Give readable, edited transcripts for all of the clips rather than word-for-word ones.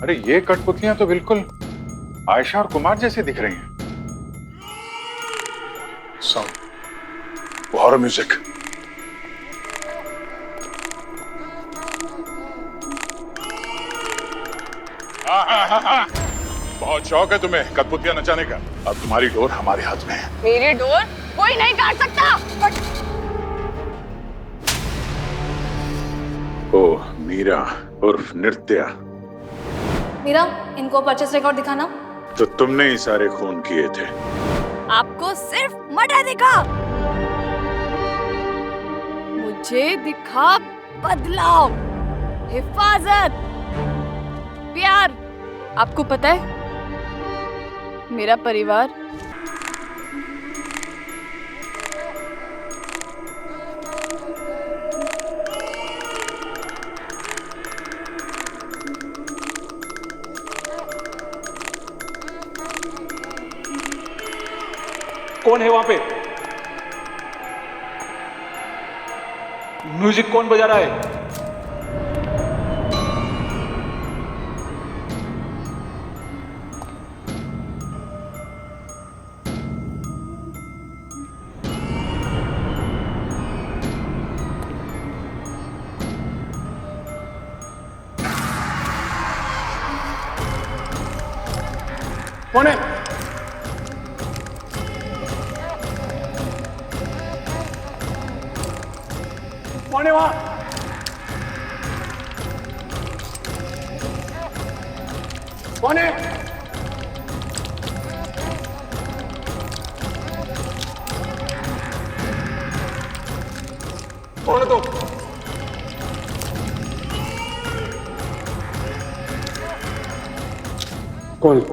अरे ये कठपुतलियां तो बिल्कुल आयशा और कुमार जैसे दिख रही हैं। Sound, horror music. हाँ। बहुत शौक है तुम्हें कठपुतलियां नचाने का। अब तुम्हारी डोर हमारे हाथ में है। मेरी डोर कोई नहीं काट सकता। ओह मीरा उर्फ नृत्या। मीरा, इनको परचेस रिकॉर्ड दिखाना। तो तुमने ही सारे खून किए थे। आपको सिर्फ मर्डर दिखा, मुझे दिखा बदलाव, हिफाजत, प्यार। आपको पता है मेरा परिवार कौन है वहां पे? म्यूजिक कौन बजा रहा है? कौन है? कौन है वहां? कौन है? कौन है तुम? कौन?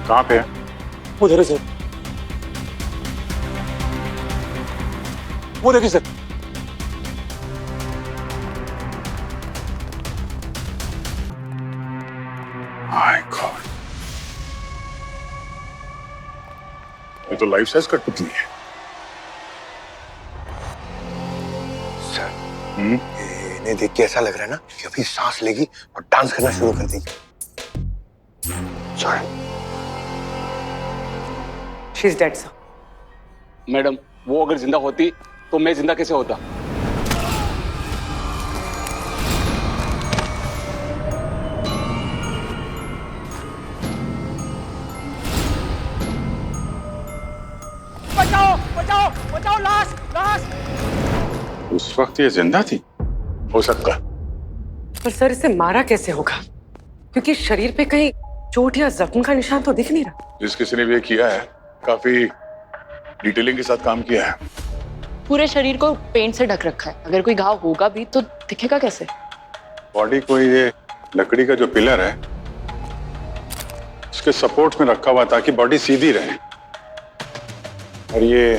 कहाँ पे है? उधर है सर। वो देखिए सर। माय गॉड, ये तो लाइफ साइज कठपुतली है। सर, इन्हें देख के ऐसा लग रहा है ना कि अभी सांस लेगी और डांस करना शुरू कर देगी। Sorry. She is dead sir. Madam, वो अगर जिंदा होती तो मैं जिंदा कैसे होता? बचाओ बचाओ बचाओ, लाश लाश। उस वक्त ये जिंदा थी? हो सकता है। पर सर इसे मारा कैसे होगा, क्योंकि शरीर पे कहीं चोट या जख्म का निशान तो दिख नहीं रहा। जिस किसी ने भी ये किया है काफी डिटेलिंग के साथ काम किया है। पूरे शरीर को पेंट से ढक रखा है, अगर कोई घाव होगा भी तो दिखेगा कैसे? बॉडी को ये लकड़ी का जो पिलर है उसके सपोर्ट में रखा हुआ ताकि बॉडी सीधी रहे। और ये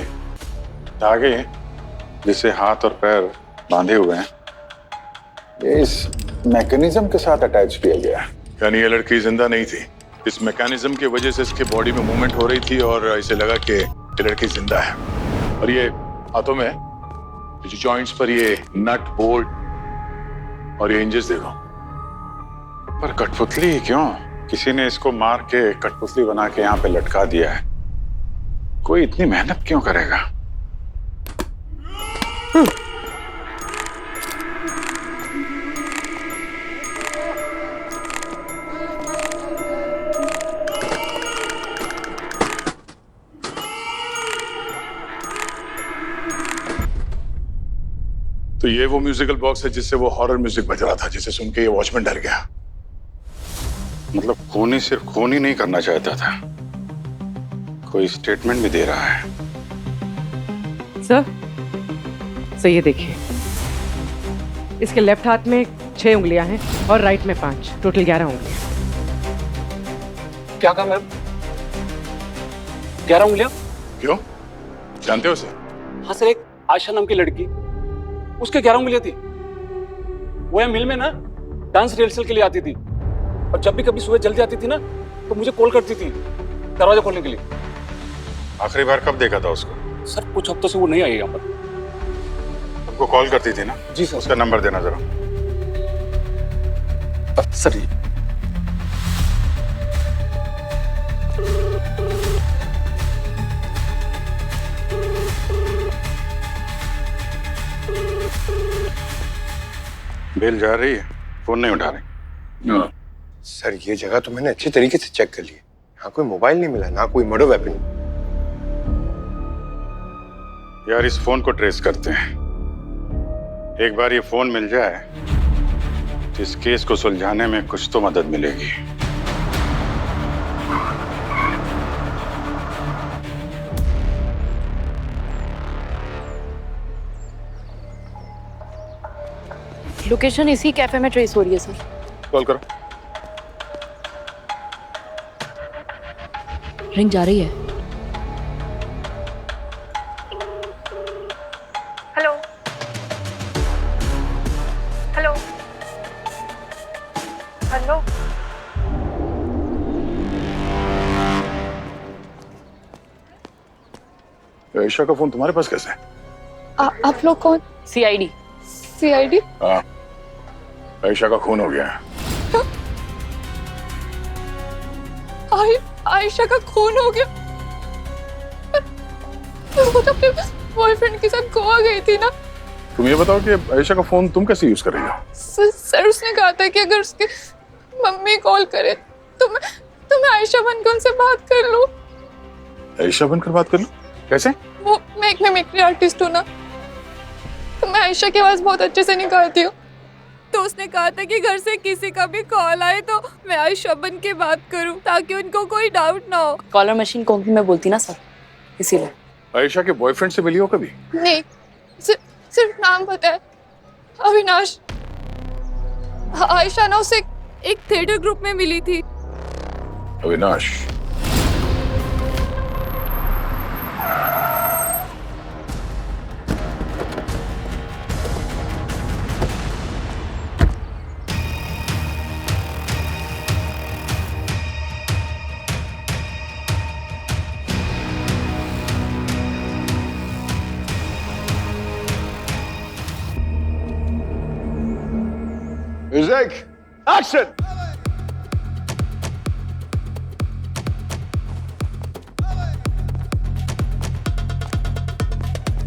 धागे जिसे हाथ और पैर बांधे हुए हैं ये इस मैकेनिज्म के साथ अटैच किया गया है। यानी ये लड़की जिंदा नहीं थी। इस मैकेनिज्म की वजह से इसके बॉडी में मूवमेंट हो रही थी और इसे लगा कि ये लड़की जिंदा है। और ये हाथों में जो जॉइंट्स पर ये नट बोल्ट और ये इंजेस देखो। पर कठपुतली क्यों? किसी ने इसको मार के कठपुतली बना के यहाँ पे लटका दिया है। कोई इतनी मेहनत क्यों करेगा? तो ये वो म्यूजिकल बॉक्स है जिससे वो हॉरर म्यूजिक बज रहा था, जिसे सुन के ये वॉचमैन डर गया। मतलब खूनी सिर्फ खून ही नहीं करना चाहता था, कोई स्टेटमेंट भी दे रहा है। सर ये देखिए, इसके लेफ्ट हाथ में 6 उंगलियां हैं और राइट में 5, टोटल 11 उंगलियां। क्या कहा मैम? 11 उंगलियां? क्यों, जानते हो उसे? हाँ सर, एक आयशा नाम की लड़की, उसके 11 उंगलियां थी। वो यहाँ मिल में ना डांस रिहर्सल के लिए आती थी, और जब भी कभी सुबह जल्दी आती थी ना तो मुझे कॉल करती थी दरवाजा खोलने के लिए। आखिरी बार कब देखा था उसको? सर कुछ हफ्तों से वो नहीं आई यहाँ पर। तुमको कॉल करती थी ना? जी सर। उसका नंबर देना जरा। सर जी। बेल जा रही है, फोन नहीं उठा रही। सर ये जगह तो मैंने अच्छे तरीके से चेक कर ली है, यहाँ कोई मोबाइल नहीं मिला, ना कोई मर्डर वेपन। यार इस फोन को ट्रेस करते हैं, एक बार ये फोन मिल जाए तो इस केस को सुलझाने में कुछ तो मदद मिलेगी। लोकेशन इसी कैफे में ट्रेस हो रही है सर। कॉल करो। रिंग जा रही है। Hello hello hello. आयशा का फोन तुम्हारे पास कैसे है? आप लोग कौन? CID। CID? हाँ, आयशा का खून हो गया है। आयशा का खून हो गया? वो तो अपने बॉयफ्रेंड के साथ गोवा गई थी ना। तुम ये बताओ कि आयशा का फोन तुम कैसे यूज कर रही हो? सर उसने कहा था कि अगर उसके मम्मी कॉल करे तो मैं आयशा बनकर उनसे बात कर लूं। आयशा बनकर बात कर लो? कैसे? वो मैं एक मिमिक्री आर्टिस्ट हूँ ना, तो मैं आयशा की आवाज बहुत अच्छे से निकालती हूँ। तो उसने कहा था कि घर से किसी का भी कॉल आए तो मैं आयशा बन के बात करूं ताकि उनको कोई डाउट ना हो। कॉलर मशीन कोंकणी में बोलती ना सर, इसीलिए। आयशा के बॉयफ्रेंड से मिली हो कभी? नहीं, सिर्फ नाम पता है, अविनाश। आयशा ना उसे एक थिएटर ग्रुप में मिली थी। Avinash? Music action.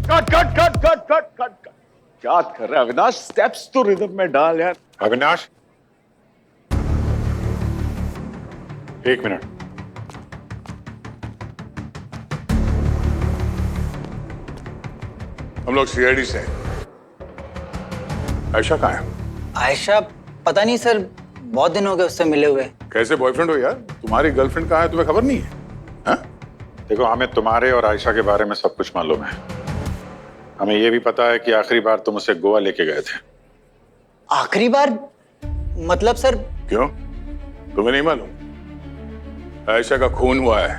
Cut cut cut cut cut cut cut. क्या कर रहा है अविनाश? स्टेप्स तो रिदम में डाल यार। अविनाश, एक मिनट। हम लोग CID से हैं। आयशा कहाँ है? आयशा पता नहीं सर, बहुत दिन हो गए उससे मिले हुए। कैसे बॉयफ्रेंड हो यार? तुम्हारी गर्लफ्रेंड कहाँ है, तुम्हें खबर नहीं है? हाँ? देखो, हमें तुम्हारे और आयशा के बारे में सब कुछ मालूम है। हमें ये भी पता है कि आखिरी बार तुम उसे गोवा लेके गए थे। आखिरी बार? मतलब सर? क्यों, तुम्हें नहीं मालूम? आयशा का खून हुआ है।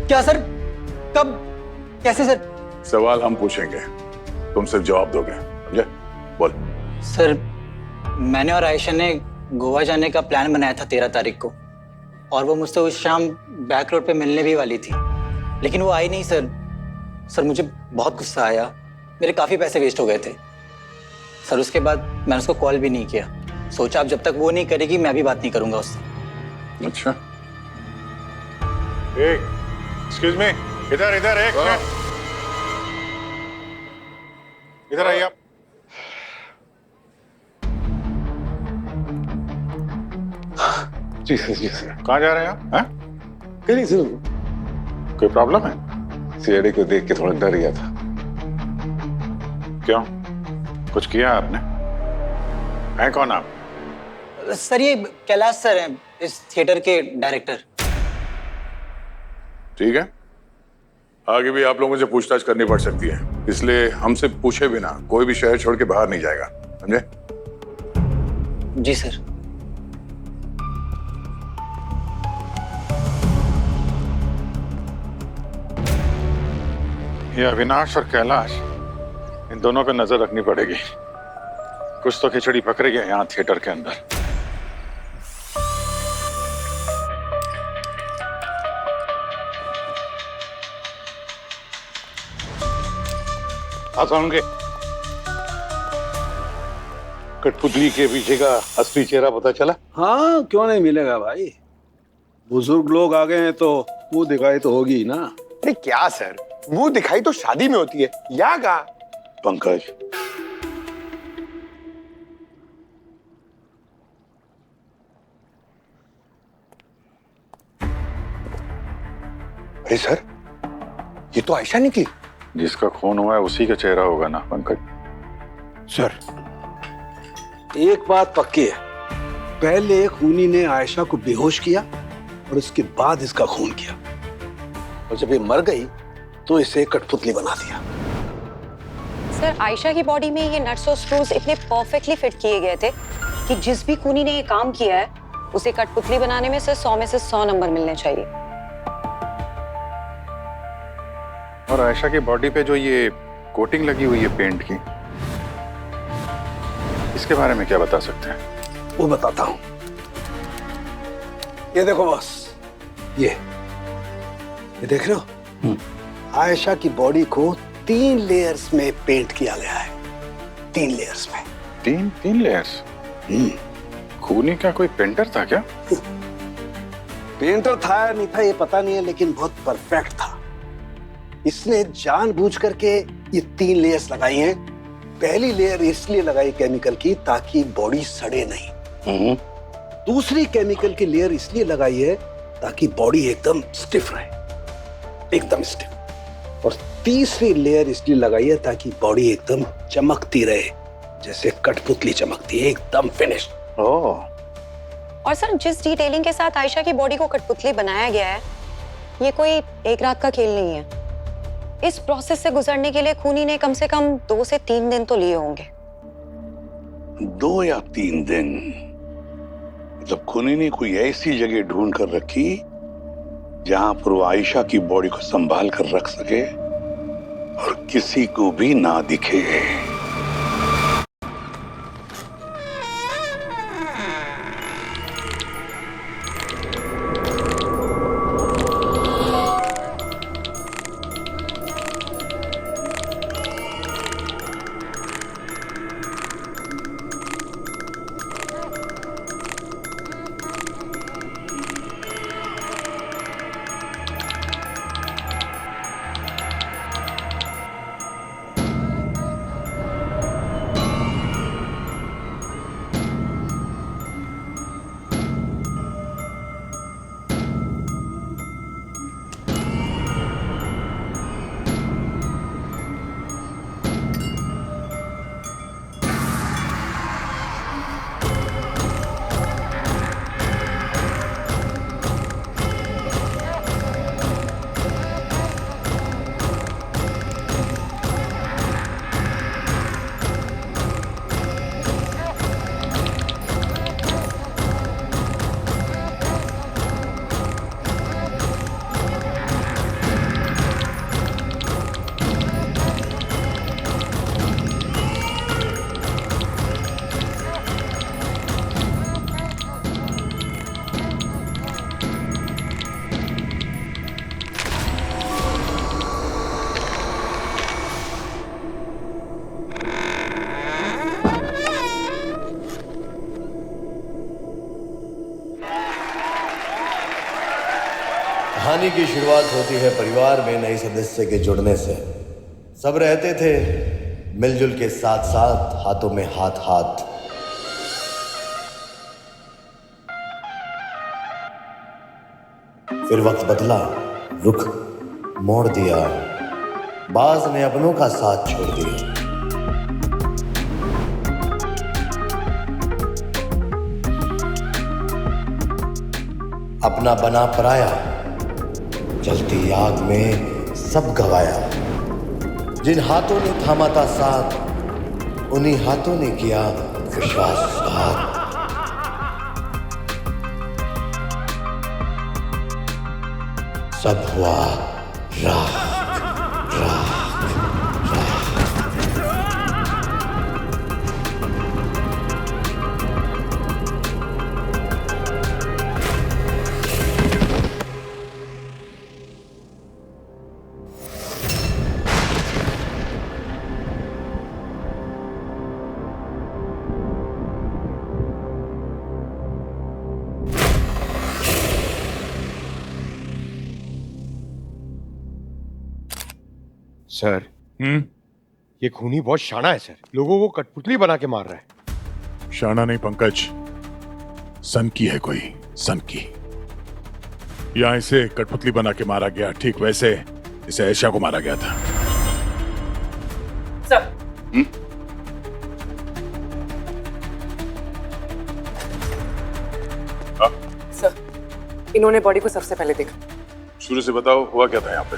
क्या सर? कब? कैसे सर? सवाल हम पूछेंगे, तुम सिर्फ जवाब दोगे, समझे? बोल। सर मैंने और आयशा ने गोवा जाने का प्लान बनाया था 13 तारीख को, और वो मुझसे उस शाम बैक रोड पे मिलने भी वाली थी, लेकिन वो आई नहीं सर। सर मुझे बहुत गुस्सा आया, मेरे काफ़ी पैसे वेस्ट हो गए थे सर। उसके बाद मैंने उसको कॉल भी नहीं किया, सोचा अब जब तक वो नहीं करेगी मैं भी बात नहीं करूंगा उससे। अच्छा, एक्सक्यूज मी, इधर इधर एक मिनट, इधर आइए आप। जी सर, जी सर। कहाँ जा रहे हैं आप? कहीं नहीं सर, कोई प्रॉब्लम है? CID को देख के थोड़ा डर गया था। क्यों? कुछ किया आपने? हैं कौन आप? सर ये कैलाश सर हैं, इस थिएटर के डायरेक्टर। ठीक है, आगे भी आप लोगों से पूछताछ करनी पड़ सकती है, इसलिए हमसे पूछे बिना कोई भी शहर छोड़ के बाहर नहीं जाएगा, समझे? जी सर। ये अविनाश और कैलाश, इन दोनों पे नजर रखनी पड़ेगी। कुछ तो खिचड़ी पक रही है यहाँ थिएटर के अंदर। होंगे कठपुतली के पीछे का असली चेहरा पता चला? हाँ, क्यों नहीं मिलेगा भाई। बुजुर्ग लोग आ गए हैं तो मुंह दिखाई तो होगी ही ना। अरे क्या सर, मुंह दिखाई तो शादी में होती है, या का? पंकज, अरे सर, ये तो आयशा निकली। जिसका खून हुआ है उसी का चेहरा होगा ना पंकज? सर, एक बात पक्की है, पहले खूनी ने आयशा को बेहोश किया और उसके बाद इसका खून किया, और जब ये मर गई तो इसे कठपुतली बना दिया। सर, आयशा की बॉडी में ये नट्स और स्क्रूज इतने परफेक्टली फिट किए गए थे कि जिस भी खूनी ने ये काम किया है उसे कठपुतली बनाने में से 100 में से 100 नंबर मिलने चाहिए। और आयशा की बॉडी पे जो ये कोटिंग लगी हुई है पेंट की, इसके बारे में क्या बता सकते हैं? वो बताता हूं। ये देखो बॉस, ये देख रहे हो? आयशा की बॉडी को 3 लेयर्स में पेंट किया गया है। 3 लेयर्स में। तीन लेयर्स? खूनी का कोई पेंटर था क्या? पेंटर था या नहीं था ये पता नहीं है, लेकिन बहुत परफेक्ट था। इसने जानबूझ करके ये 3 लेयर्स लगाई हैं। पहली लेयर इसलिए लगाई केमिकल की ताकि बॉडी सड़े नहीं। दूसरी केमिकल की लेयर इसलिए लगाई है ताकि बॉडी एकदम स्टिफ रहे, एकदम स्टिफ। और तीसरी लेयर इसलिए लगाई है ताकि बॉडी एकदम चमकती रहे, जैसे कठपुतली चमकती है, एकदम फिनिश्ड। और सर, जिस डिटेलिंग के साथ आयशा की बॉडी को कठपुतली बनाया गया है, ये कोई एक रात का खेल नहीं है। इस प्रोसेस से गुजरने के लिए खूनी ने कम से कम 2 से 3 दिन तो लिए होंगे। 2 या 3 दिन? मतलब खूनी ने कोई ऐसी जगह ढूंढ कर रखी जहां पर वो आयशा की बॉडी को संभाल कर रख सके और किसी को भी ना दिखे। कहानी की शुरुआत होती है परिवार में नए सदस्य के जुड़ने से। सब रहते थे मिलजुल के साथ साथ, हाथों में हाथ हाथ। फिर वक्त बदला, रुख मोड़ दिया, बाज ने अपनों का साथ छोड़ दिया। अपना बना पराया, जलती आग में सब गवाया। जिन हाथों ने थामा था साथ, उन्हीं हाथों ने किया विश्वासघात। सब हुआ राख राख। सर ये खूनी बहुत शाना है सर, लोगों को कठपुतली बना के मार रहा है। शाना नहीं पंकज, सन की है कोई, सन की। यहाँ इसे कठपुतली बना के मारा गया, ठीक वैसे इसे आयशा को मारा गया था। सर सर, इन्होंने बॉडी को सबसे पहले देखा। शुरू से बताओ हुआ क्या था यहाँ पे?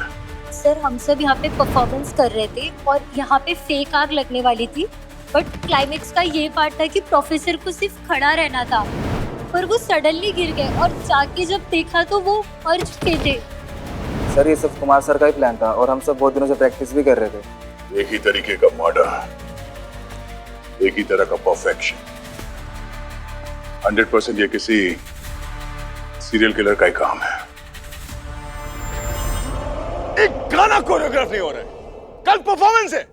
सर हम सब यहाँ पे परफॉर्मेंस कर रहे थे और यहाँ पे फेक आग लगने वाली थी, बट क्लाइमेक्स का ये पार्ट था कि प्रोफेसर को सिर्फ खड़ा रहना था, पर वो सडनली गिर गए और जाके जब देखा तो वो मर चुके थे। सर ये सब कुमार सर का ही प्लान था और हम सब बहुत दिनों से प्रैक्टिस भी कर रहे थे। एक ही तरीके का मर्डर, एक ही तरह का परफेक्शन। 100% ये किसी सीरियल किलर का ही काम है। एक गाना कोरियोग्राफ नहीं हो रहा है, कल परफॉर्मेंस है।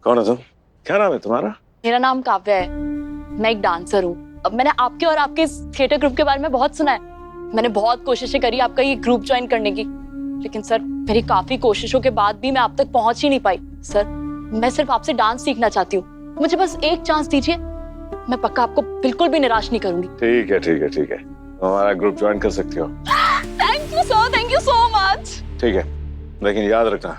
कौन है तुम? क्या नाम है तुम्हारा? मेरा नाम काव्या है, मैं एक डांसर हूँ। अब मैंने आपके और आपके थिएटर ग्रुप के बारे में बहुत सुना है। मैंने बहुत कोशिशें करी आपका ये ग्रुप ज्वाइन करने की, लेकिन सर मेरी काफी कोशिशों के बाद भी मैं आप तक पहुंच ही नहीं पाई। सर मैं सिर्फ आपसे डांस सीखना चाहती हूँ, मुझे बस एक चांस दीजिए, मैं पक्का आपको बिल्कुल भी निराश नहीं करूंगी। ठीक है ठीक है ठीक है, तुम हमारा ग्रुप ज्वाइन कर सकती हो। Thank you sir, thank you so much. ठीक है, लेकिन याद रखना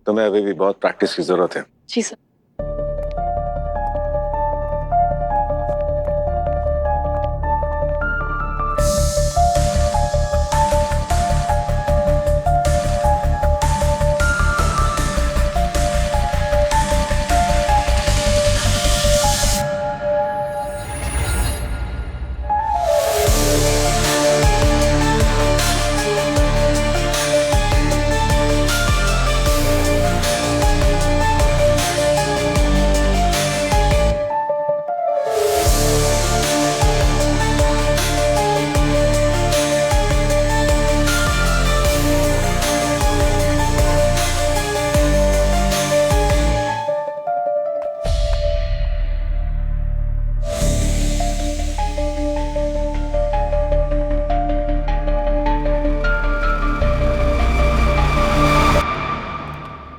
तुम्हें अभी भी बहुत प्रैक्टिस की जरूरत है। जी सर।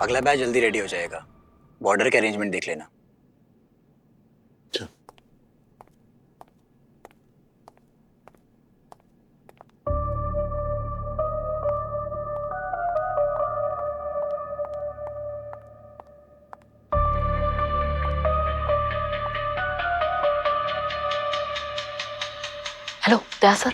अगला बैच जल्दी रेडी हो जाएगा, बॉर्डर के अरेंजमेंट देख लेना। हेलो दया सर।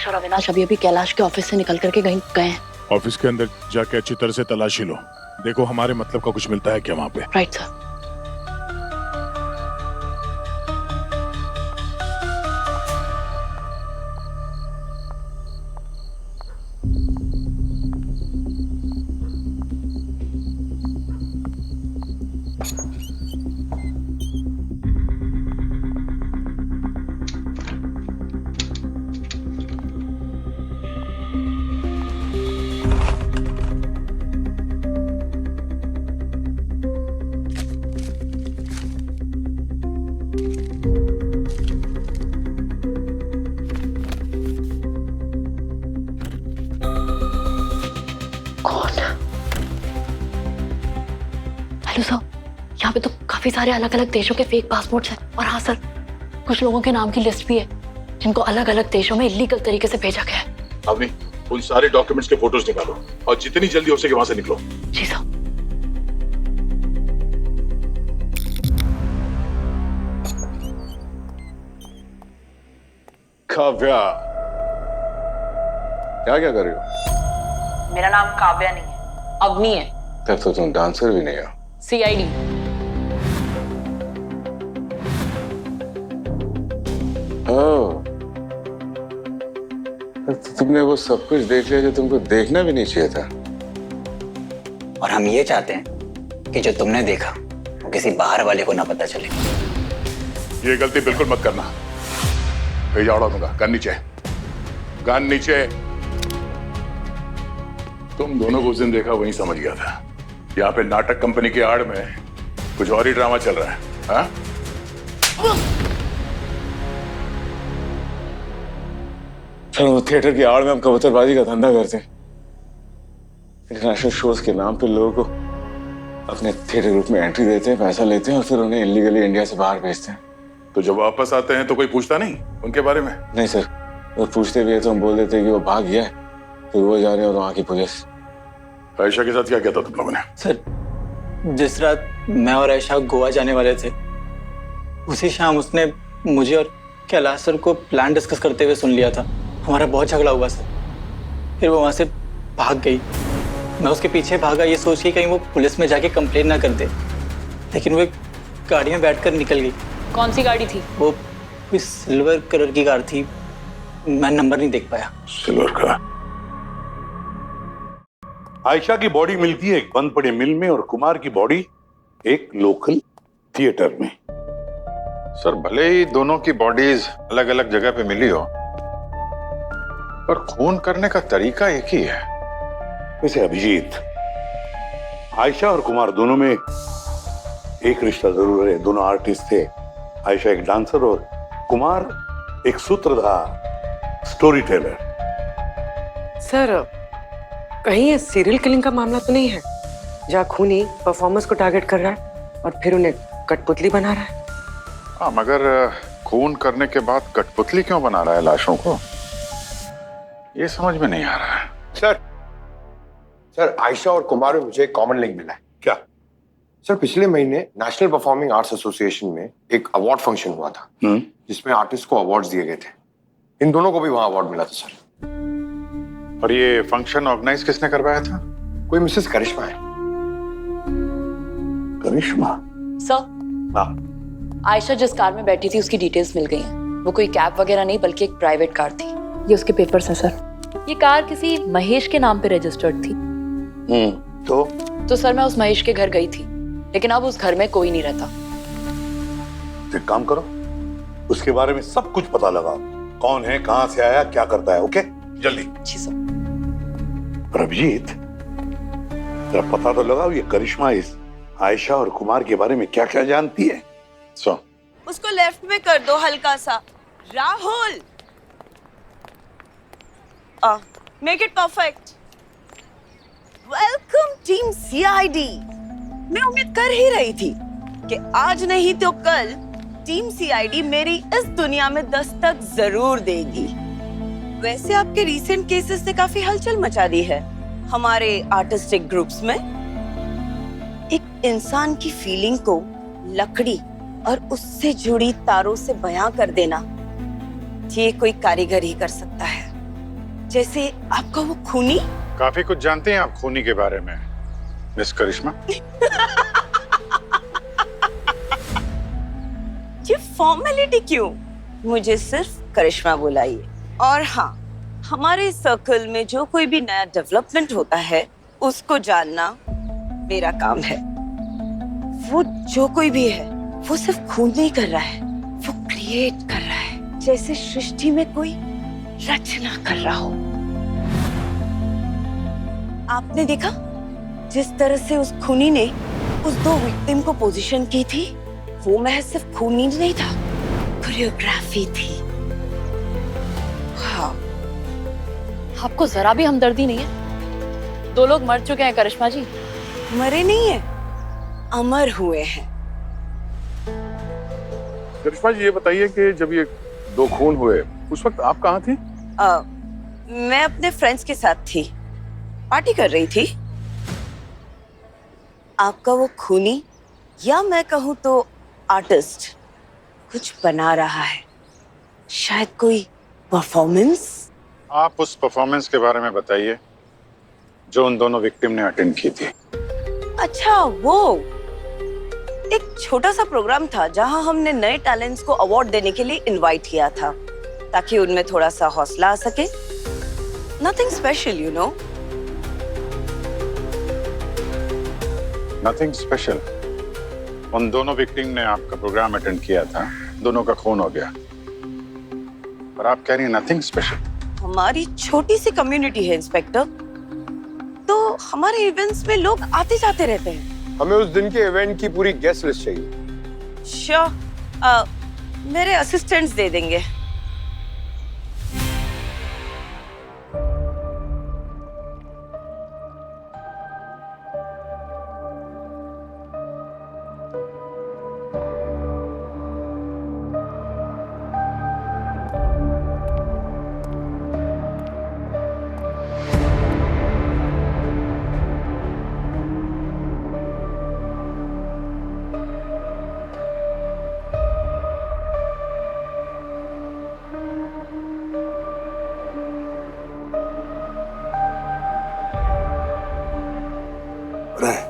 आकाश और अविनाश अभी अभी कैलाश के ऑफिस से निकल करके कहीं गए हैं। ऑफिस के अंदर जाके अच्छी तरह से तलाशी लो, देखो हमारे मतलब का कुछ मिलता है क्या वहां पे। Right sir. हेलो सर, यहाँ पे तो काफी सारे अलग अलग देशों के फेक पासपोर्ट्स हैं। और हाँ सर, कुछ लोगों के नाम की लिस्ट भी है जिनको अलग अलग देशों में इलीगल तरीके से भेजा गया है। अभी उन सारे डॉक्यूमेंट्स के फोटोज निकालो और जितनी जल्दी हो सके वहां से निकलो। जी सर। काव्या, क्या क्या कर रही हो? मेरा नाम काव्या नहीं है, अग्नि है। तब तो तुम डांसर भी नहीं हो। CID। तो तुमने वो सब कुछ देख लिया जो तुमको देखना भी नहीं चाहिए था। और हम ये चाहते हैं कि जो तुमने देखा वो किसी बाहर वाले को ना पता चले। ये गलती बिल्कुल मत करना, भेजा उड़ा दूंगा। गन नीचे, गन नीचे। तुम दोनों को उस दिन देखा वहीं समझ गया था, यहाँ पे नाटक कंपनी की आड़ में कुछ और ही ड्रामा चल रहा है। हाँ? सर, वो थिएटर की आड़ में हम कबूतरबाजी का धंधा करते हैं। इंटरनेशनल शोज के नाम पे लोगों को अपने थिएटर ग्रुप में एंट्री देते हैं, पैसा लेते हैं और फिर उन्हें इलीगली इंडिया से बाहर भेजते हैं। तो जब वापस आते हैं तो कोई पूछता नहीं उनके बारे में? नहीं सर, वो पूछते भी है तो हम बोल देते हैं कि वो भाग गया है, फिर वो जा रहे हैं और वहां की पुलिस। आयशा के साथ क्या किया था तुम लोगों ने? सर, जिस रात मैं और आयशा गोवा जाने वाले थे, उसी शाम उसने मुझे और कैलाश सर को प्लान डिस्कस करते हुए सुन लिया था। हमारा बहुत झगड़ा हुआ सर। फिर वो वहां से भाग गई। मैं उसके पीछे भागा ये सोच के कहीं वो पुलिस में जाके कंप्लेन ना कर दे, लेकिन वो एक गाड़ी में बैठकर निकल गई। कौन सी गाड़ी थी? वो कोई सिल्वर कलर की कार थी, मैं नंबर नहीं देख पाया। सिल्वर का। आयशा की बॉडी मिलती है एक बंद पड़े मिल में और कुमार की बॉडी एक लोकल थिएटर में। सर, भले ही दोनों की बॉडीज अलग अलग जगह पे मिली हो, पर खून करने का तरीका एक ही है। वैसे अभिजीत, आयशा और कुमार दोनों में एक रिश्ता जरूर है। दोनों आर्टिस्ट थे। आयशा एक डांसर और कुमार एक सूत्रधार, स्टोरी टेलर। सर, कहीं ये सीरियल किलिंग का मामला तो नहीं है जहाँ खूनी परफॉर्मर्स को टारगेट कर रहा है और फिर उन्हें कठपुतली बना रहा है? हाँ, मगर खून करने के बाद कठपुतली क्यों बना रहा है लाशों को, ये समझ में नहीं आ रहा है। सर, आयशा और कुमार में मुझे एक कॉमन लिंक मिला है। क्या? सर, पिछले महीने नेशनल परफॉर्मिंग आर्ट्स एसोसिएशन में एक अवार्ड फंक्शन हुआ था जिसमें आर्टिस्ट को अवार्ड्स दिए गए थे। इन दोनों को भी वहां अवार्ड मिला था सर। और ये फंक्शन ऑर्गेनाइज किसने करवाया था? कोई मिसेस करिश्मा है। करिश्मा? सर, आयशा जिस कार में बैठी थी उसकी डिटेल्स मिल गई हैं। वो कोई कैब वगैरह नहीं बल्कि एक प्राइवेट कार थी। ये उसके पेपर्स हैं सर। ये कार किसी महेश के नाम पे रजिस्टर्ड थी। तो सर, मैं उस महेश के घर गई थी, लेकिन अब उस घर में कोई नहीं रहता। एक काम करो, उसके बारे में सब कुछ पता लगाओ। कौन है, कहां से आया, क्या करता है। ओके, जल्दी। जी सर। पर अभिजीत, जरा पता तो लगाओ ये करिश्मा इस आयशा और कुमार के बारे में क्या क्या जानती है। उसको लेफ्ट में कर दो हल्का सा। Rahul, make it perfect. Welcome team CID। मैं उम्मीद कर ही रही थी कि आज नहीं तो कल टीम CID मेरी इस दुनिया में दस्तक जरूर देगी। वैसे आपके रीसेंट केसेस ने काफी हलचल मचा दी है हमारे आर्टिस्टिक ग्रुप्स में। एक इंसान की फीलिंग को लकड़ी और उससे जुड़ी तारों से बयां कर देना, ये कोई कारीगर ही कर सकता है। जैसे आपका वो खूनी। काफी कुछ जानते हैं आप खूनी के बारे में, मिस करिश्मा। ये फॉर्मेलिटी क्यों? मुझे सिर्फ करिश्मा बुलाइए। और हाँ, हमारे सर्कल में जो कोई भी नया डेवलपमेंट होता है उसको जानना मेरा काम है। वो जो कोई भी है वो सिर्फ खून नहीं कर रहा है, वो क्रिएट कर रहा है, जैसे सृष्टि में कोई रचना कर रहा हो। आपने देखा जिस तरह से उस खूनी ने उस दो विक्टिम को पोजीशन की थी, वो महज सिर्फ खून ही नहीं था, कोरियोग्राफी थी। हाँ। आपको जरा भी हमदर्दी नहीं है? 2 लोग मर चुके हैं करिश्मा जी। मरे नहीं है, अमर हुए हैं। करिश्मा जी ये बताइए कि जब ये 2 खून हुए उस वक्त आप कहाँ थी? मैं अपने फ्रेंड्स के साथ थी, पार्टी कर रही थी। आपका वो खूनी, या मैं कहूँ तो आर्टिस्ट, कुछ बना रहा है, शायद कोई परफॉर्मेंस। आप उस परफॉर्मेंस के बारे में बताइए जो उन दोनों विक्टिम ने अटेंड की थी। अच्छा, वो एक छोटा सा प्रोग्राम था जहां हमने नए टैलेंट्स को अवार्ड देने के लिए इनवाइट किया था, ताकि उनमें थोड़ा सा हौसला आ सके। Nothing special, you know. Nothing special. उन दोनों विक्टिम ने आपका प्रोग्राम अटेंड किया था, दोनों का खून हो गया, पर आप कह रही हैं नथिंग स्पेशल। हमारी छोटी सी कम्युनिटी है इंस्पेक्टर, तो हमारे इवेंट्स में लोग आते जाते रहते हैं। हमें उस दिन के इवेंट की पूरी गेस्ट लिस्ट चाहिए। श्योर, मेरे असिस्टेंट्स दे देंगे।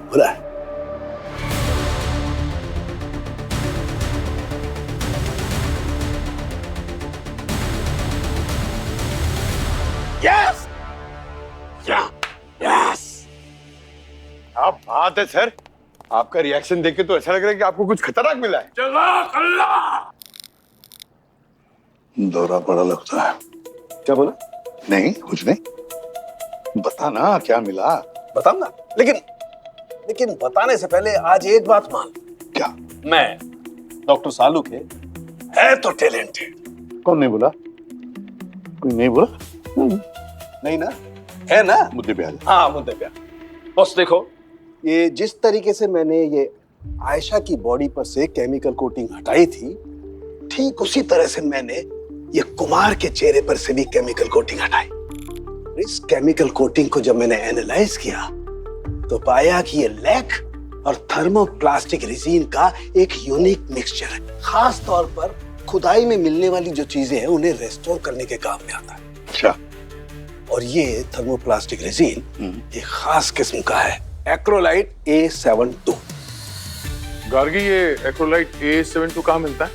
हो रहा है। यस यस, क्या बात है सर। आपका रिएक्शन देख के तो ऐसा लग रहा है कि आपको कुछ खतरनाक मिला है। जज़ाक अल्लाह। दौरा पड़ा लगता है। क्या बोला? नहीं, कुछ नहीं। बता ना क्या मिला। बताऊं ना, लेकिन बताने से पहले आज एक बात मान। क्या? मैं डॉक्टर सालू के है तो टैलेंटेड। कौन नहीं बोला? कोई नहीं बोला? नहीं ना? है ना? मुद्दे पे आ जा। हाँ, मुद्दे पे आ। बॉस देखो, ये जिस तरीके से मैंने ये आयशा की बॉडी पर से केमिकल कोटिंग हटाई थी, ठीक उसी तरह से मैंने ये कुमार के चेहरे पर से भी केमिकल कोटिंग हटाई। इस केमिकल कोटिंग को जब मैंने एनालाइज किया तो पाया कि ये लैक और थर्मोप्लास्टिक रेजिन का एक यूनिक मिक्सचर है। खास तौर पर खुदाई में मिलने वाली जो चीजें हैं उन्हें रेस्टोर करने के काम में आता है। अच्छा। और ये थर्मोप्लास्टिक रेजिन एक खास किस्म का है, एक्रोलाइट A72। गार्गी, ये एक्रोलाइट A72 कहाँ मिलता है?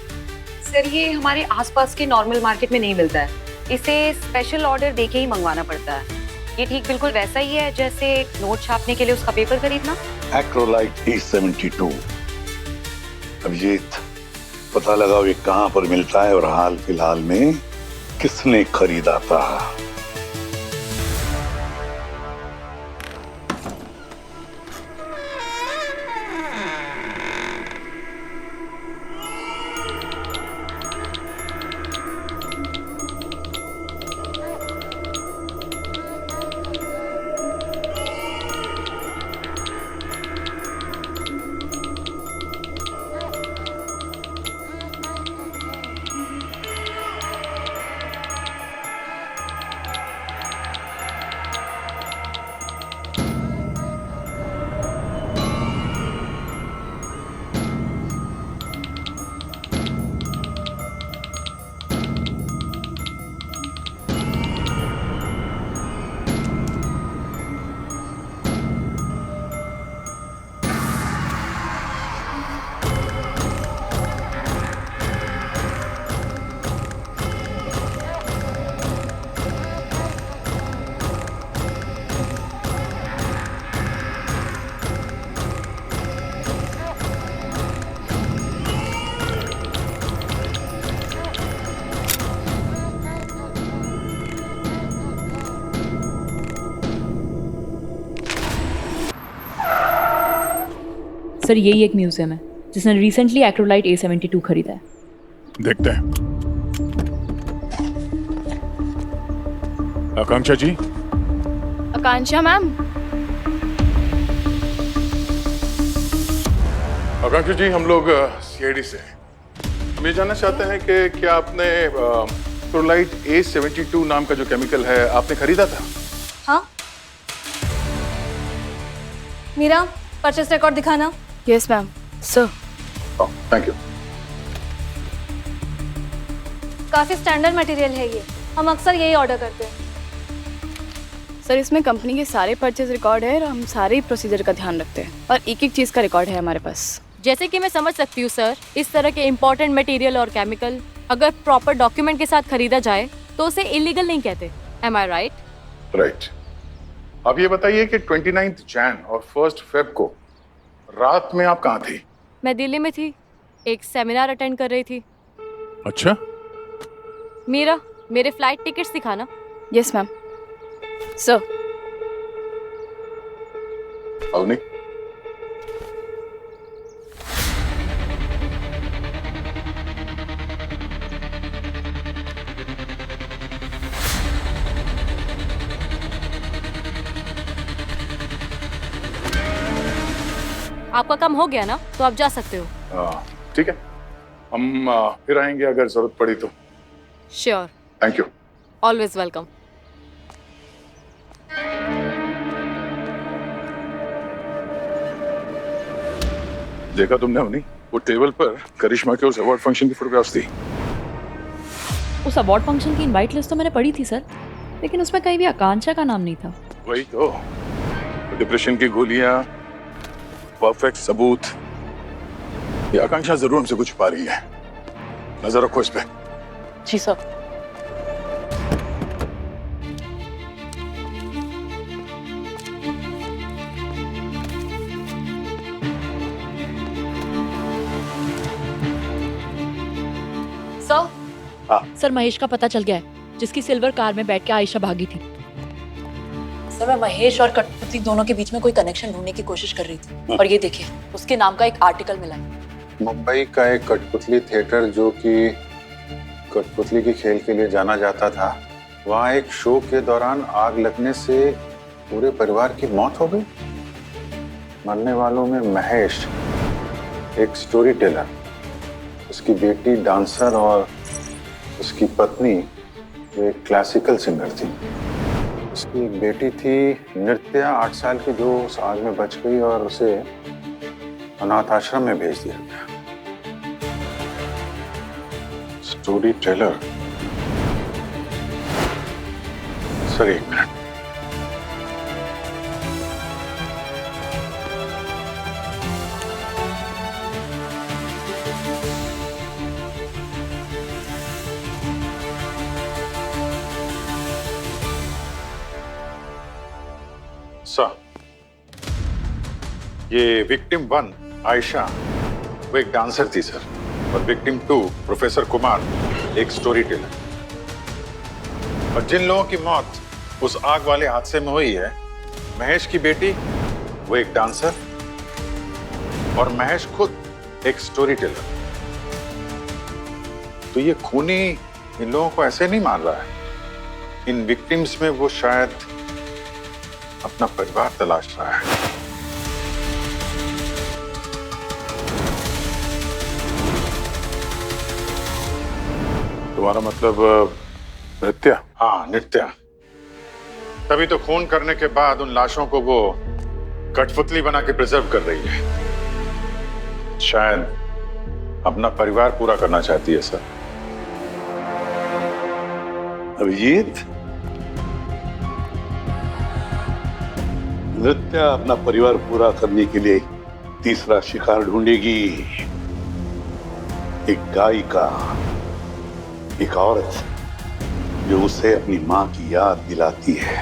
सर ये हमारे आसपास के नॉर्मल मार्केट में नहीं मिलता है, इसे स्पेशल ऑर्डर देके ही मंगवाना पड़ता है। ये ठीक बिल्कुल वैसा ही है जैसे नोट छापने के लिए उसका पेपर खरीदना। एक्रोलाइट A72। अभिजीत, पता लगाओ ये कहाँ पर मिलता है और हाल फिलहाल में किसने खरीदा था। सर यही एक म्यूजियम है जिसने रिसेंटली एक्रोलाइट A72 खरीदा है। देखते हैं। आकांक्षा जी। आकांक्षा मैम। आकांक्षा जी, हम लोग CID से हैं। हम ये जानना चाहते हैं कि क्या आपने एक्रोलाइट A72 नाम का जो केमिकल है आपने खरीदा था? हाँ। मीरा, परचेस रिकॉर्ड दिखाना। Yes ma'am. Sir. Thank you. काफी स्टैंडर्ड मटेरियल है ये, हम अक्सर यही ऑर्डर करते हैं। सर इसमें कंपनी के सारे परचेज रिकॉर्ड है और हम सारे प्रोसीजर का ध्यान रखते हैं और एक एक चीज़ का रिकॉर्ड है हमारे पास। जैसे कि मैं समझ सकती हूँ सर, इस तरह के इम्पोर्टेंट मटेरियल और केमिकल अगर प्रॉपर डॉक्यूमेंट के साथ खरीदा जाए तो उसे इलीगल नहीं कहते। एम आई राइट? राइट। अब ये बताइए कि 29 जैन और 1 फेब को रात में आप कहाँ थी? मैं दिल्ली में थी, एक सेमिनार अटेंड कर रही थी। अच्छा। मीरा, मेरे फ्लाइट टिकट्स दिखाना। Yes ma'am. सर। अवनी। आपका काम हो गया ना, तो आप जा सकते हो। ठीक है, हम फिर आएंगे अगर जरूरत पड़ी तो। Sure. Thank you. Always welcome. देखा तुमने अवनी, वो टेबल पर करिश्मा के उस अवार्ड फंक्शन की फोटोग्राफ्स थी। उस अवार्ड फंक्शन की इनवाइट लिस्ट तो मैंने पढ़ी थी सर, लेकिन उसमें कहीं भी आकांक्षा का नाम नहीं था। वही तो, डिप्रेशन की गोलियां, परफेक्ट सबूत। ये आकांक्षा जरूर हमसे कुछ पा रही है। नजर रखो इस पे। जी सर। सर महेश का पता चल गया है, जिसकी सिल्वर कार में बैठ के आयशा भागी थी। सर मैं महेश और कठपुतली दोनों के बीच में कोई कनेक्शन ढूंढने की कोशिश कर रही थी, और ये देखिए उसके नाम का एक आर्टिकल मिला है। मुंबई का एक कठपुतली थिएटर जो कि कठपुतली की खेल के लिए जाना जाता था, वहाँ एक शो के दौरान आग लगने से पूरे परिवार की मौत हो गई। मरने वालों में महेश, एक स्टोरी टेलर, उसकी बेटी डांसर और उसकी पत्नी जो एक क्लासिकल सिंगर थी। उसकी एक बेटी थी नृत्या, 8 साल की, जो उस आग में बच गई और उसे अनाथ आश्रम में भेज दिया गया। Story teller. सर एक मिनट। सर, ये विक्टिम 1 आयशा, वो एक डांसर थी सर, और विक्टिम 2 प्रोफेसर कुमार, एक स्टोरी टेलर। और जिन लोगों की मौत उस आग वाले हादसे में हुई है, महेश की बेटी वो एक डांसर और महेश खुद एक स्टोरी टेलर। तो ये खूनी इन लोगों को ऐसे नहीं मार रहा है। इन विक्टिम्स में वो शायद अपना परिवार तलाश रहा है। तुम्हारा मतलब नृत्या? हाँ, नृत्या। तभी तो खून करने के बाद उन लाशों को वो कठपुतली बना के प्रिजर्व कर रही है। शायद अपना परिवार पूरा करना चाहती है सर। अभिजीत, नृत्या अपना परिवार पूरा करने के लिए तीसरा शिकार ढूंढेगी। एक गायिका, एक औरत जो उसे अपनी मां की याद दिलाती है।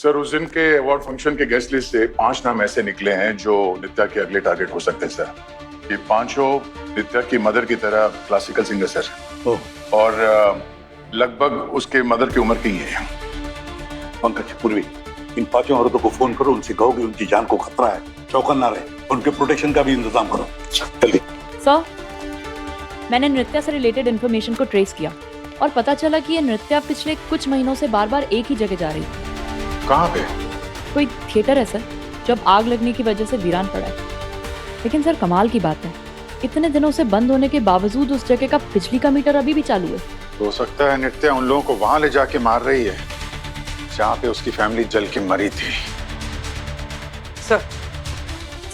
सर उस दिन के अवार्ड फंक्शन के गेस्ट लिस्ट से 5 नाम ऐसे निकले हैं जो नित्या के अगले टारगेट हो सकते हैं सर। ये पांचों नित्या की मदर की तरह क्लासिकल सिंगर सर। और लगभग उसके मदर की उम्र की ही है। पंकज, पूर्वी, इन 5 औरतों को फोन करो, उनसे कहो कि उनकी जान को खतरा है, चौकन्ना रहे, उनके प्रोटेक्शन का भी इंतजाम करो जल्दी। सर, मैंने नृत्या से रिलेटेड इन्फॉर्मेशन को ट्रेस किया और पता चला कि ये नृत्या पिछले कुछ महीनों से बार बार एक ही जगह जा रही है। कहाँ पे? कोई थिएटर है सर, जब आग लगने की वजह से वीरान पड़ा है। लेकिन सर कमाल की बात है, इतने दिनों से बंद होने के बावजूद उस जगह का बिजली का मीटर अभी भी चालू है। हो सकता है नित्या उन लोगों को वहां ले जाके मार रही है जहाँ पे उसकी फैमिली जल के मरी थी। सर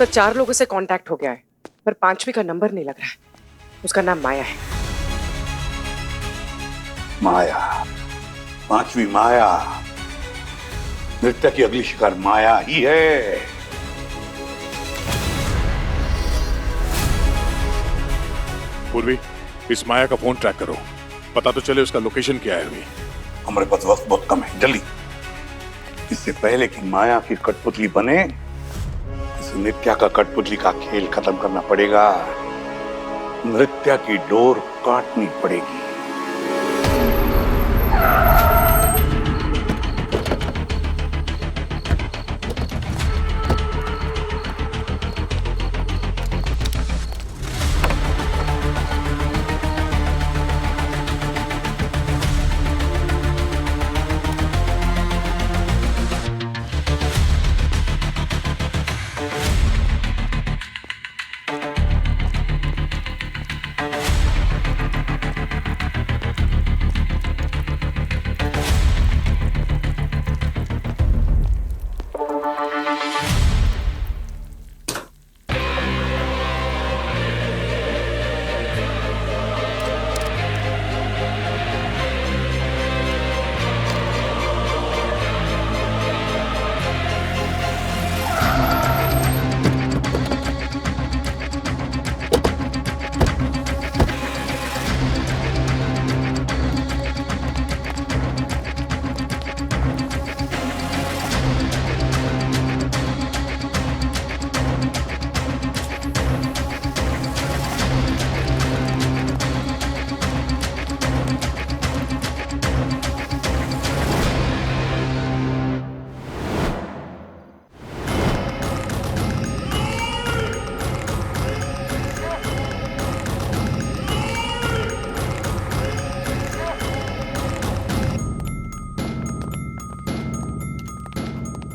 4 लोगों से कांटेक्ट हो गया है, पर 5वीं का नंबर नहीं लग रहा है। उसका नाम माया है। माया, 5वीं माया। नृत्या की अगली शिकार माया ही है। पूर्वी, इस माया का फोन ट्रैक करो, पता तो चले उसका लोकेशन क्या है अभी। हमारे पास वक्त बहुत कम है, जल्दी। इससे पहले कि माया की कठपुतली बने, इस नृत्या का कठपुतली का खेल खत्म करना पड़ेगा। नृत्या की डोर काटनी पड़ेगी।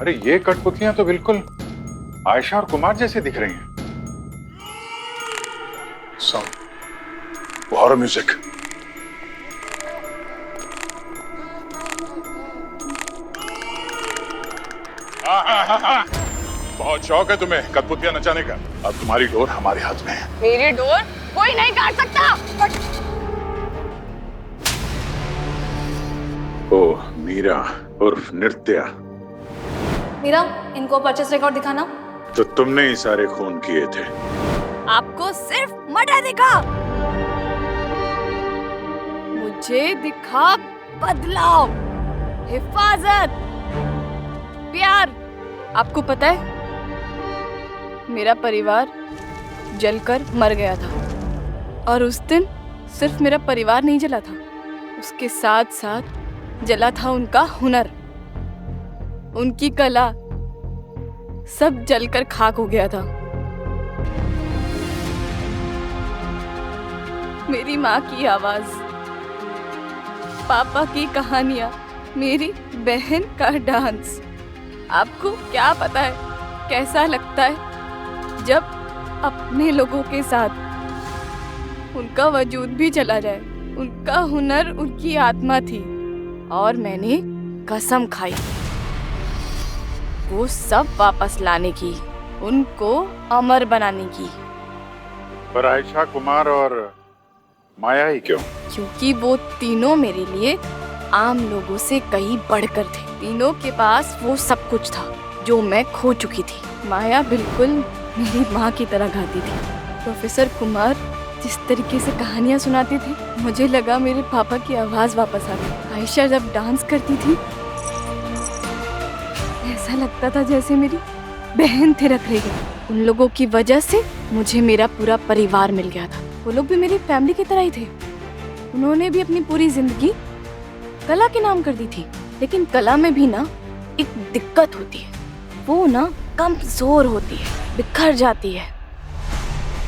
अरे ये कठपुतलियां तो बिल्कुल आयशा और कुमार जैसे दिख रही हैं। Horror music. हाँ। बहुत शौक है तुम्हें कठपुतलियां नचाने का। अब तुम्हारी डोर हमारे हाथ में है। मेरी डोर कोई नहीं काट सकता। ओह, मीरा उर्फ नृत्या। मीरा, इनको परचेस रिकॉर्ड दिखाना। तो तुमने ही सारे खून किए थे। आपको सिर्फ मर्डर दिखा, मुझे दिखा बदलाव, हिफाजत, प्यार। आपको पता है मेरा परिवार जलकर मर गया था, और उस दिन सिर्फ मेरा परिवार नहीं जला था, उसके साथ साथ जला था उनका हुनर, उनकी कला, सब जलकर खाक हो गया था। मेरी माँ की आवाज, पापा की कहानियां, मेरी बहन का डांस। आपको क्या पता है कैसा लगता है जब अपने लोगों के साथ उनका वजूद भी चला जाए। उनका हुनर उनकी आत्मा थी, और मैंने कसम खाई वो सब वापस लाने की, उनको अमर बनाने की। पर आयशा, कुमार और माया ही क्यों? क्योंकि वो तीनों मेरे लिए आम लोगों से कहीं बढ़कर थे। तीनों के पास वो सब कुछ था जो मैं खो चुकी थी। माया बिल्कुल मेरी माँ की तरह गाती थी। प्रोफेसर कुमार जिस तरीके से कहानियाँ सुनाते थे, मुझे लगा मेरे पापा की आवाज़ वापस आ गई। आयशा जब डांस करती थी ऐसा लगता था जैसे मेरी बहन थिरक रही है। उन लोगों की वजह से मुझे मेरा पूरा परिवार मिल गया था। वो लोग भी मेरी फैमिली की तरह ही थे। उन्होंने भी अपनी पूरी जिंदगी कला के नाम कर दी थी। लेकिन कला में भी ना एक दिक्कत होती है, वो ना कमजोर होती है, बिखर जाती है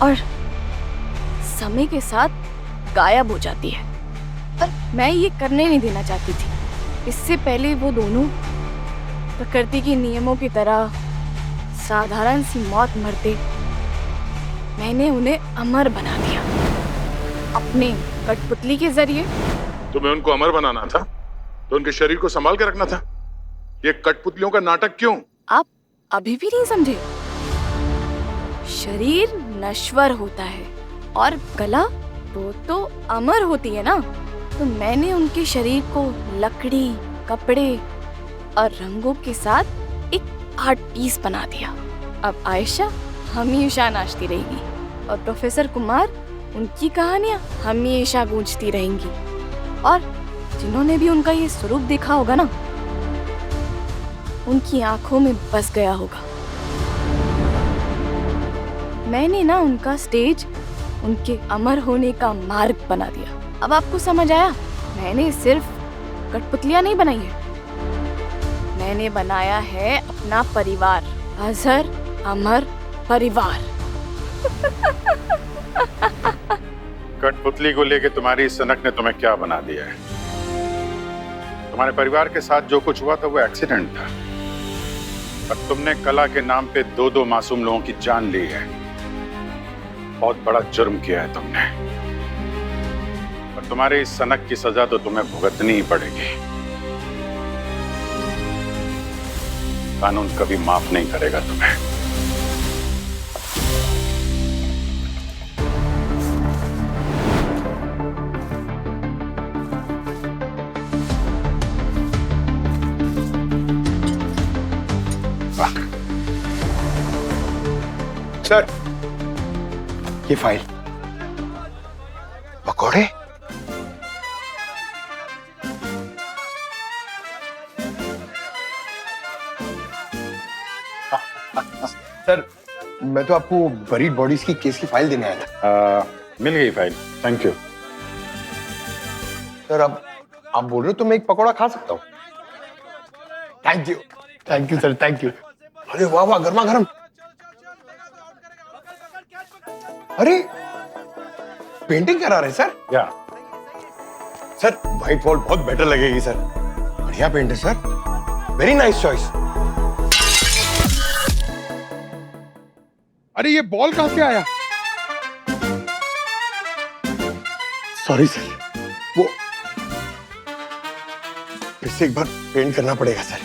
और समय के साथ गायब हो जाती है। पर मैं ये करने नहीं देना चाहती थी। इससे पहले वो दोनों प्रकृति के नियमों की तरह साधारण सी मौत मरते, मैंने उन्हें अमर बना दिया अपने कठपुतली के जरिए। तुम्हें उनको अमर बनाना था तो उनके शरीर को संभाल के रखना था। ये कठपुतलियों का नाटक क्यों? आप अभी भी नहीं समझे? शरीर नश्वर होता है और कला वो तो अमर होती है ना। तो मैंने उनके शरीर को लकड़ी, कपड़े और रंगों के साथ एक आर्ट पीस बना दिया। अब आयशा हमेशा नाचती रहेगी और प्रोफेसर कुमार उनकी कहानियां हमेशा गूंजती रहेंगी। और जिन्होंने भी उनका ये स्वरूप देखा होगा ना, उनकी आंखों में बस गया होगा। मैंने ना उनका स्टेज उनके अमर होने का मार्ग बना दिया। अब आपको समझ आया? मैंने सिर्फ कठपुतलियां नहीं बनाई है, मैंने बनाया है अपना परिवार, अजहर अमर परिवार। कठपुतली को लेके तुम्हारी सनक ने तुम्हें क्या बना दिया है? तुम्हारे परिवार के साथ जो कुछ हुआ था वो एक्सीडेंट था, पर तुमने कला के नाम पे 2-2 मासूम लोगों की जान ली है। बहुत बड़ा जुर्म किया है तुमने, पर तुम्हारी इस सनक की सजा तो तुम्हें भुगतनी ही पड़ेगी। कानून कभी माफ नहीं करेगा तुम्हें। सर, ये फाइल। पकौड़े? सर, मैं तो आपको बरीड बॉडीज की केस की फाइल देने आया था। मिल गई फाइल, थैंक यू। सर, अब आप बोल रहे हो तो मैं एक पकौड़ा खा सकता हूँ? Thank you sir, thank you. अरे वाह वाह, गर्मा गर्म। अरे पेंटिंग करा रहे सर? या सर, व्हाइट वॉल बहुत बेटर लगेगी सर। बढ़िया पेंट है सर, वेरी नाइस चॉइस। अरे ये बॉल कहां से आया? सॉरी सर, वो फिर से एक बार पेंट करना पड़ेगा सर।